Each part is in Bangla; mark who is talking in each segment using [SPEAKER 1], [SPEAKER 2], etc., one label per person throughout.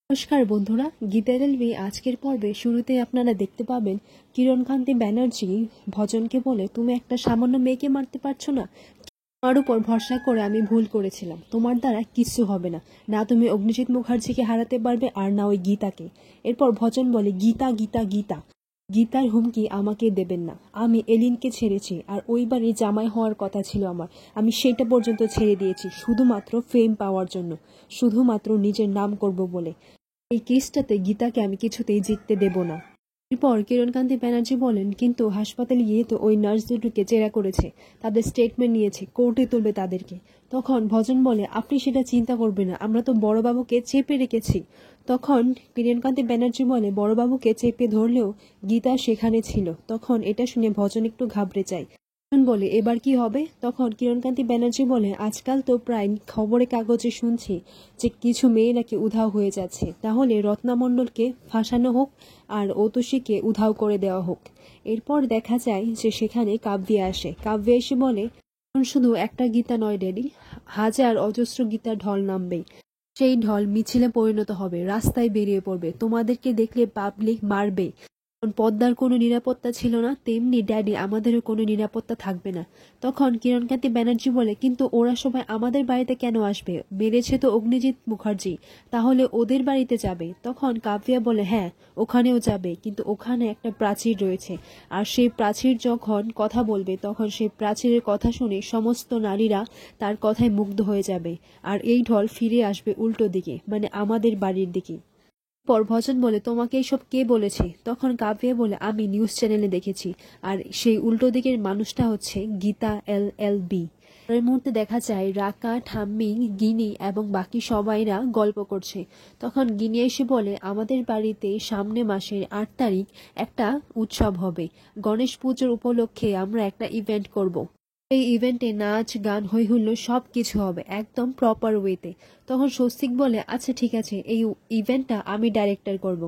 [SPEAKER 1] নমস্কার বন্ধুরা, গীতার এলবি আজকের পর্বে শুরুতে আপনারা দেখতে পাবেন কিরণকান্তি ব্যানার্জি ভজনকে বলে, তুমি একটা সামান্য মেয়েকে মারতে পারছো না? তোমার উপর ভরসা করে আমি ভুল করেছিলাম, তোমার দ্বারা কিচ্ছু হবে না। না তুমি অগ্নিজিৎ মুখার্জিকে হারাতে পারবে আর না ওই গীতাকে। এরপর ভজন বলে, গীতা গীতা গীতা, গীতার হুমকি আমাকে দেবেন না। আমি এলিনকে ছেড়েছি, আর ওই বাড়ির জামাই হওয়ার কথা ছিল আমার। আমি সেটা পর্যন্ত ছেড়ে দিয়েছি শুধুমাত্র ফেম পাওয়ার জন্য, শুধুমাত্র নিজের নাম করব বলে। এই কেসটাতে গীতাকে আমি কিছুতেই জিততে দেব না। এরপর কিরণকান্তি ব্যানার্জি বলেন, কিন্তু হাসপাতালে গিয়ে তো ওই নার্স দুটোকে জেরা করেছে, তাদের স্টেটমেন্ট নিয়েছে, কোর্টে তুলবে তাদেরকে। তখন ভজন বলে, আপনি সেটা চিন্তা করবেন না, আমরা তো বড়বাবুকে চেপে রেখেছি। তখন কিরণকান্তি ব্যানার্জি বলে, বড়বাবুকে চেপে ধরলেও গীতা সেখানে ছিল। তখন এটা শুনে ভজন একটু ঘাবড়ে যায়। বলে, এবার কি হবে? তখন কিরণকান্তি ব্যানার্জি বলে, আজকাল তো প্রায় খবরের কাগজে শুনছি যে কিছু মেয়ে নাকি উধাও হয়ে যাচ্ছে, তাহলে রত্না মণ্ডলকে ফাঁসানো হোক আর অতসীকে উধাও করে দেওয়া হোক। এরপর দেখা যায় যে সেখানে কাব্যা আসে। কাব্যা এসে বলে, এখন শুধু একটা গীতা নয় ড্যাডি, হাজার অজস্র গীতার ঢল নামবে। সেই ঢল মিছিলে পরিণত হবে, রাস্তায় বেরিয়ে পড়বে, তোমাদেরকে দেখলে পাবলিক মারবে। পদ্মার কোনো নিরাপত্তা ছিল না, তেমনি ড্যাডি আমাদেরও কোনো নিরাপত্তা থাকবে না। তখন কিরণকান্তি ব্যানার্জি বলে, কিন্তু ওরা সবাই আমাদের বাড়িতে কেন আসবে? মেরেছে তো অগ্নিজিৎ মুখার্জি, তাহলে ওদের বাড়িতে যাবে। তখন কাব্যা বলে, হ্যাঁ ওখানেও যাবে, কিন্তু ওখানে একটা প্রাচীর রয়েছে, আর সেই প্রাচীর যখন কথা বলবে তখন সেই প্রাচীরের কথা শুনে সমস্ত নারীরা তার কথায় মুগ্ধ হয়ে যাবে, আর এই ঢল ফিরে আসবে উল্টো দিকে, মানে আমাদের বাড়ির দিকে। পর ভজন বলে, তোমাকে এইসব কে বলেছে? তখন কাব্যা বলে, আমি নিউজ চ্যানেলে দেখেছি, আর সেই উল্টো দিকের মানুষটা হচ্ছে গীতা LLB। এর মুহূর্তে দেখা যায় রাকা, ঠাম্মি, গিনি এবং বাকি সবাইরা গল্প করছে। তখন গিনি এসে বলে, আমাদের বাড়িতে সামনে মাসের 8 তারিখ একটা উৎসব হবে, গণেশ পুজোর উপলক্ষে আমরা একটা ইভেন্ট করব। এই ইভেন্টে নাচ, গান, হই হুল্লোড় সব কিছু হবে একদম প্রপার ওয়েতে। তখন স্বস্তিক বলে, আচ্ছা ঠিক আছে, এই ইভেন্টটা আমি ডাইরেক্টর করব।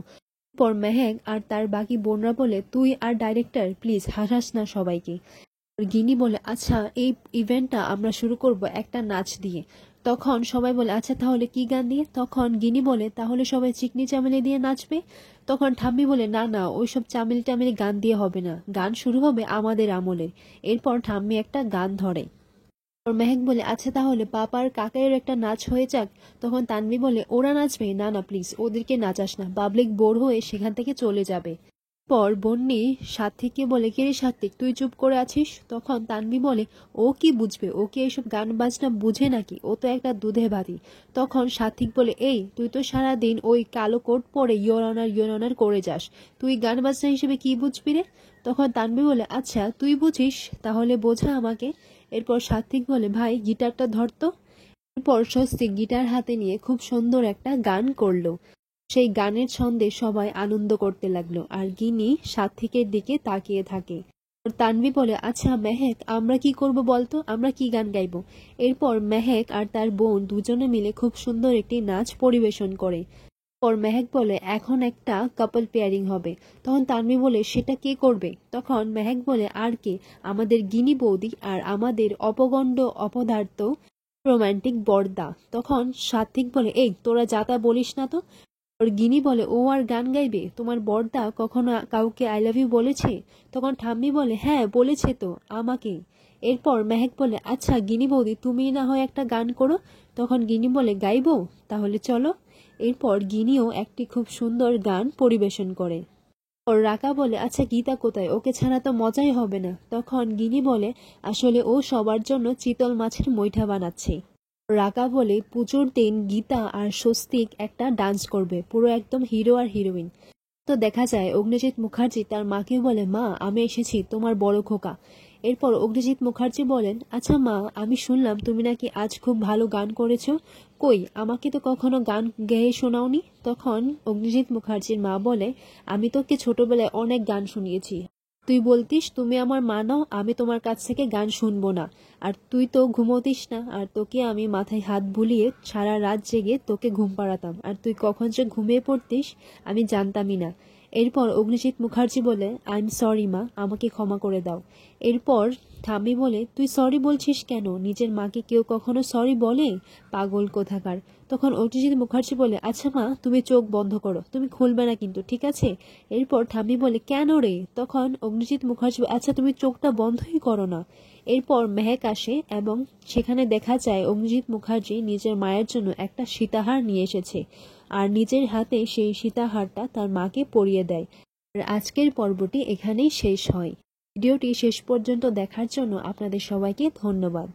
[SPEAKER 1] পর মেহেক আর তার বাকি বোনরা বলে, তুই আর ডাইরেক্টর, প্লিজ হাসাস না সবাইকে। গিনি বলে, আচ্ছা এই ইভেন্টটা আমরা শুরু করব একটা নাচ দিয়ে। তখন সবাই বলে, আচ্ছা তাহলে কি গান দিয়ে? তখন গিনি বলে, তাহলে সবাই চিকনি চামেলি দিয়ে নাচবে। তখন ঠাম্মি বলে, না না, ওইসব চামেলি টামেলি গান দিয়ে হবে না, গান শুরু হবে আমাদের আমলের। এরপর ঠাম্মি একটা গান ধরে। মেহেক বলে, আচ্ছা তাহলে পাপার কাকাইয়ের একটা নাচ হয়ে যাক। তখন তানভি বলে, ওরা নাচবে? না না প্লিজ, ওদেরকে নাচাস না, পাবলিক বোর হয়ে সেখান থেকে চলে যাবে। পর বন্যি সাত্বিককে বলে, কিরে সাত্বিক, তুই চুপ করে আছিস? তখন তানভি বলে, ও কি বুঝবে, ও কি এইসব গান বাজনা বুঝে নাকি, ও তো একটা দুধে ভাতি। তখন সাত্বিক বলে, এই তুই তো সারাদিন ওই কালো কোট পরে ইয়োর অনার করে যাস, তুই গান বাজনা হিসেবে কি বুঝবি রে? তখন তানভি বলে, আচ্ছা তুই বুঝিস, তাহলে বোঝা আমাকে। এরপর সাত্বিক বলে, ভাই গিটারটা ধরতো। এরপর স্বস্তিক গিটার হাতে নিয়ে খুব সুন্দর একটা গান করলো। সেই গানের ছন্দে সবাই আনন্দ করতে লাগলো, আর গিনি সাত্বিকের দিকে তাকিয়ে থাকে। তানভি বলে, আচ্ছা মেহেক, আমরা কি করব বলতো, আমরা কি গান গাইবো? এরপর মেহেক আর তার বোন দুজনে মিলে খুব সুন্দর একটি নাচ পরিবেশন করে। পর মেহেক বলে, এখন একটা কাপল পেয়ারিং হবে। তখন তানভি বলে, সেটা কে করবে? তখন মেহেক বলে, আর কে, আমাদের গিনি বৌদি আর আমাদের অপগণ্ড অপদার্থ রোমান্টিক বর্দা। তখন সাত্বিক বলে, এই তোরা যাতা বলিস না তো। ওর গিনি বলে, ও আর গান গাইবে? তোমার বর্দা কখনো কাউকে আই লাভ ইউ বলেছে? তখন ঠাম্মি বলে, হ্যাঁ বলেছে তো, আমাকে। এরপর মেহেক বলে, আচ্ছা গিনি বৌদি, তুমি না হয় একটা গান করো। তখন গিনি বলে, গাইবো? তাহলে চলো। এরপর গিনিও একটি খুব সুন্দর গান পরিবেশন করে। ওর রাকা বলে, আচ্ছা গীতা কোথায়, ওকে ছাড়া তো মজাই হবে না। তখন গিনি বলে, আসলে ও সবার জন্য চিতল মাছের মুইঠা বানাচ্ছে। রাকা বলে, পুজোর দিন গীতা আর স্বস্তিক একটা ডান্স করবে, পুরো একদম হিরো আর হিরোইন। তো দেখা যায় অগ্নিজিৎ মুখার্জি তার মাকে বলে, মা আমি এসেছি তোমার বড় খোকা। এরপর অগ্নিজিৎ মুখার্জি বলেন, আচ্ছা মা, আমি শুনলাম তুমি নাকি আজ খুব ভালো গান করেছো, কই আমাকে তো কখনো গান গেয়ে শোনাওনি। তখন অগ্নিজিৎ মুখার্জির মা বলে, আমি তোকে ছোটবেলায় অনেক গান শুনিয়েছি, তুই বলতিস তুমি আমার মা নও, আমি তোমার কাছ থেকে গান শুনবো না। আর তুই তো ঘুমোতিস না, আর তোকে আমি মাথায় হাত বুলিয়ে সারা রাত জেগে তোকে ঘুম পাড়াতাম, আর তুই কখন যে ঘুমিয়ে পড়তিস আমি জানতামই না। এরপর অগ্নিজিৎ মুখার্জি বলে, আই এম সরি মা, আমাকে ক্ষমা করে দাও। এরপর ঠাম্মি বলে, তুই সরি বলছিস কেন? নিজের মাকে কেউ কখনো সরি বলে? পাগল কোথাকার। তখন অগ্নিজিৎ মুখার্জি বলে, আচ্ছা মা, তুমি চোখ বন্ধ করো, তুমি খুলবে না কিন্তু, ঠিক আছে? এরপর ঠাম্মি বলে, কেন রে? তখন অগ্নিজিৎ মুখার্জি বলে, আচ্ছা তুমি চোখটা বন্ধই করো না। এরপর মেহেক আসে এবং সেখানে দেখা যায় অগ্নিজিৎ মুখার্জি নিজের মায়ের জন্য একটা সীতাহার নিয়ে এসেছে, আর নিজের হাতে সেই সীতাহারটা তার মাকে পরিয়ে দেয়। আর আজকের পর্বটি এখানেই শেষ হয়। ভিডিওটি শেষ পর্যন্ত দেখার জন্য আপনাদের সবাইকে ধন্যবাদ।